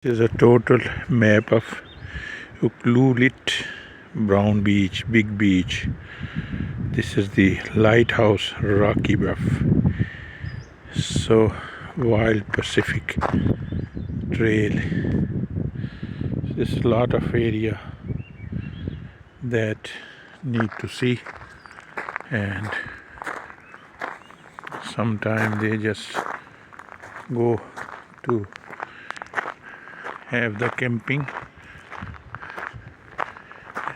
This is a total map of ucluelet brown beach, big beach. This is the lighthouse Rocky Buff. So wild Pacific trail. There's a lot of area that need to see, and sometime they just go to have the camping,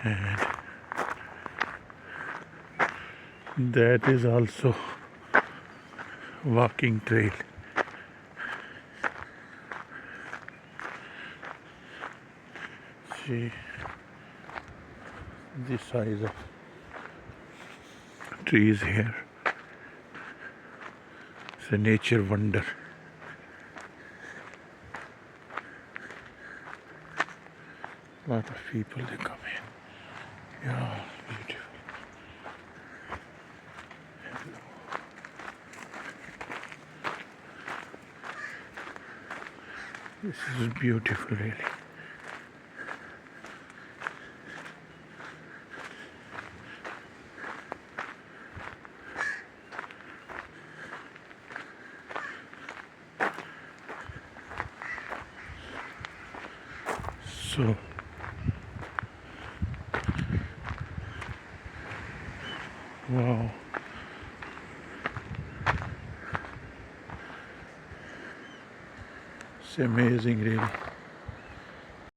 and that is also walking trail. See the size of trees here. It's a nature wonder. A lot of people, they come in. Yeah, beautiful. This is beautiful, really. So wow, it's amazing, really.